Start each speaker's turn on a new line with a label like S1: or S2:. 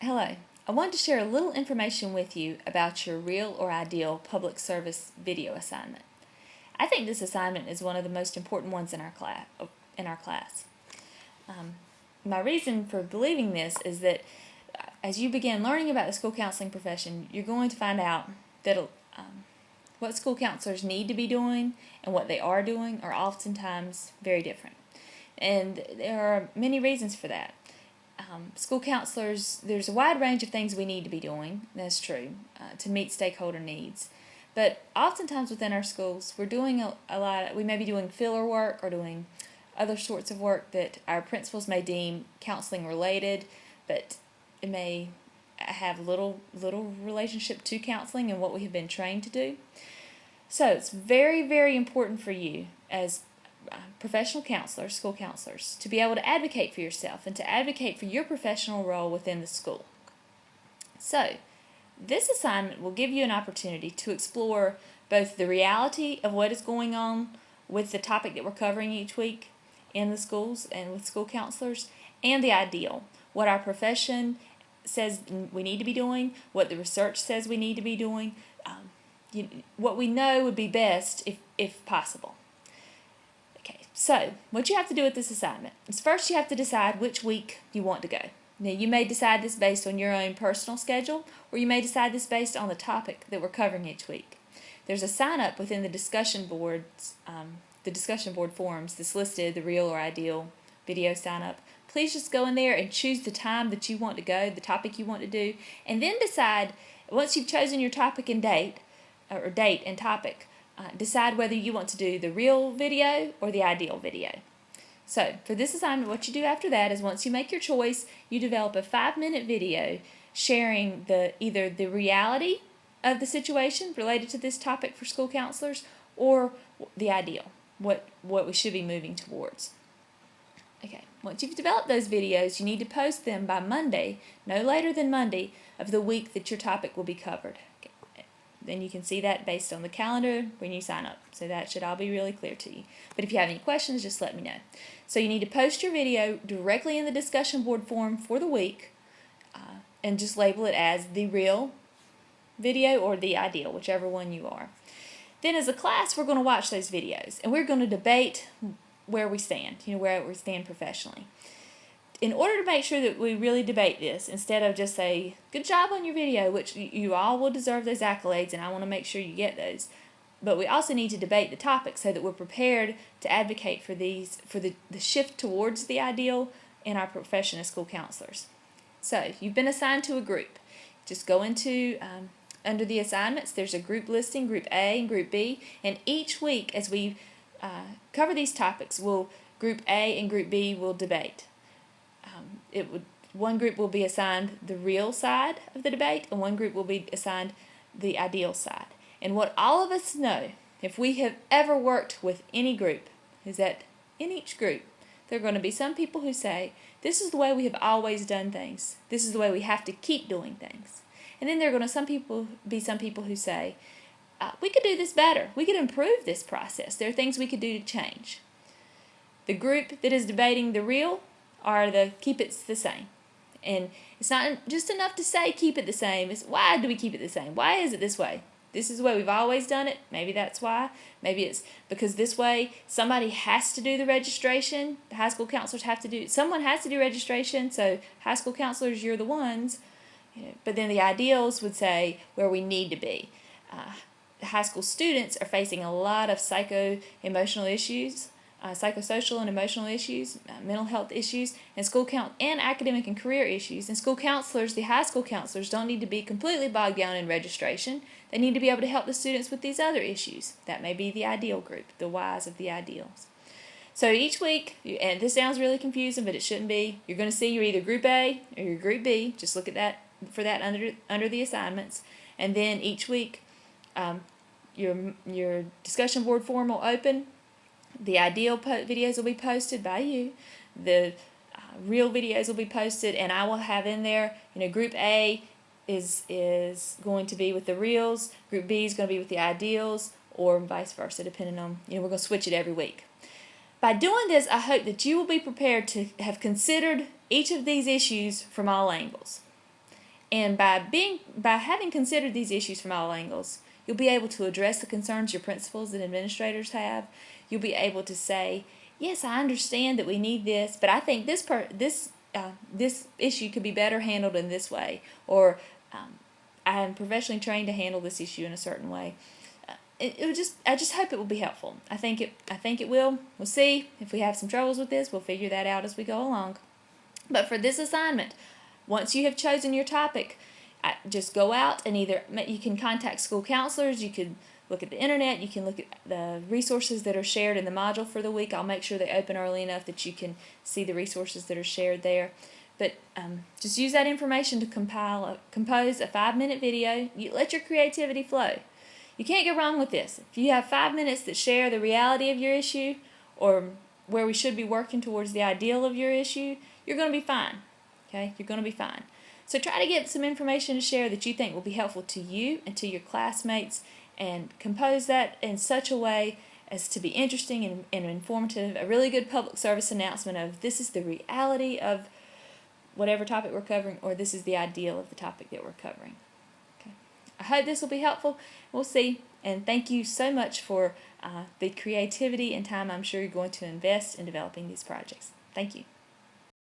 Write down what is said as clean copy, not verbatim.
S1: Hello. I wanted to share a little information with you about your real or ideal public service video assignment. I think this assignment is one of the most important ones in our class. My reason for believing this is that as you begin learning about the school counseling profession, you're going to find out that what school counselors need to be doing and what they are doing are oftentimes very different. And there are many reasons for that. School counselors, there's a wide range of things we need to be doing, that's true, to meet stakeholder needs. But oftentimes within our schools, we're doing a lot, we may be doing filler work or doing other sorts of work that our principals may deem counseling related, but it may have little relationship to counseling and what we have been trained to do. So it's very, very important for you as professional counselors, school counselors, to be able to advocate for yourself and to advocate for your professional role within the school. So, this assignment will give you an opportunity to explore both the reality of what is going on with the topic that we're covering each week in the schools and with school counselors, and the ideal, what our profession says we need to be doing, what the research says we need to be doing, what we know would be best if possible. So, what you have to do with this assignment is first you have to decide which week you want to go. Now, you may decide this based on your own personal schedule, or you may decide this based on the topic that we're covering each week. There's a sign-up within the discussion board forums that's listed, the real or ideal video sign-up. Please just go in there and choose the time that you want to go, the topic you want to do, and then decide, once you've chosen your topic and date and topic, decide whether you want to do the real video or the ideal video. So, for this assignment, what you do after that is once you make your choice, you develop a 5-minute video sharing either the reality of the situation related to this topic for school counselors or the ideal, what we should be moving towards. Okay, once you've developed those videos, you need to post them by Monday, no later than Monday, of the week that your topic will be covered. Then you can see that based on the calendar when you sign up. So that should all be really clear to you. But if you have any questions, just let me know. So you need to post your video directly in the discussion board forum for the week and just label it as the real video or the ideal, whichever one you are. Then as a class, we're going to watch those videos and we're going to debate where we stand, where we stand professionally. In order to make sure that we really debate this, instead of just say, good job on your video, which you all will deserve those accolades, and I want to make sure you get those, but we also need to debate the topic so that we're prepared to advocate for the shift towards the ideal in our profession as school counselors. So, if you've been assigned to a group, just go into, under the assignments, there's a group listing, Group A and Group B, and each week as we cover these topics, Group A and Group B will debate. One group will be assigned the real side of the debate, and one group will be assigned the ideal side. And what all of us know, if we have ever worked with any group, is that in each group, there are going to be some people who say, this is the way we have always done things. This is the way we have to keep doing things. And then there are going to be some people who say, we could do this better. We could improve this process. There are things we could do to change. The group that is debating the real are the keep it the same. And it's not just enough to say keep it the same. It's why do we keep it the same? Why is it this way? This is the way we've always done it. Maybe that's why. Maybe it's because this way somebody has to do the registration. The high school counselors someone has to do registration, so high school counselors, you're the ones. But then the ideals would say where we need to be. High school students are facing a lot of psycho-emotional issues, psychosocial and emotional issues, mental health issues, and academic and career issues. And school counselors, the high school counselors, don't need to be completely bogged down in registration. They need to be able to help the students with these other issues. That may be the ideal group, the whys of the ideals. So each week, and this sounds really confusing, but it shouldn't be, you're going to see you're either Group A or you're Group B. Just look at that for that under the assignments. And then each week, your discussion board forum will open. The ideal videos will be posted by you. The real videos will be posted, and I will have in there, Group A is going to be with the reals, Group B is going to be with the ideals, or vice versa, depending on, we're going to switch it every week. By doing this, I hope that you will be prepared to have considered each of these issues from all angles. And by having considered these issues from all angles, you'll be able to address the concerns your principals and administrators have. You'll be able to say, yes, I understand that we need this, but I think this issue could be better handled in this way, or I am professionally trained to handle this issue in a certain way. I just hope it will be helpful. I think it will. We'll see. If we have some troubles with this, we'll figure that out as we go along. But for this assignment, once you have chosen your topic, just go out and you can contact school counselors, you could look at the internet, you can look at the resources that are shared in the module for the week. I'll make sure they open early enough that you can see the resources that are shared there. But just use that information to compose a 5-minute video. You let your creativity flow. You can't go wrong with this. If you have 5 minutes that share the reality of your issue or where we should be working towards the ideal of your issue, you're going to be fine. Okay? You're going to be fine. So try to get some information to share that you think will be helpful to you and to your classmates, and compose that in such a way as to be interesting and informative, a really good public service announcement of this is the reality of whatever topic we're covering, or this is the ideal of the topic that we're covering. Okay. I hope this will be helpful. We'll see. And thank you so much for the creativity and time I'm sure you're going to invest in developing these projects. Thank you.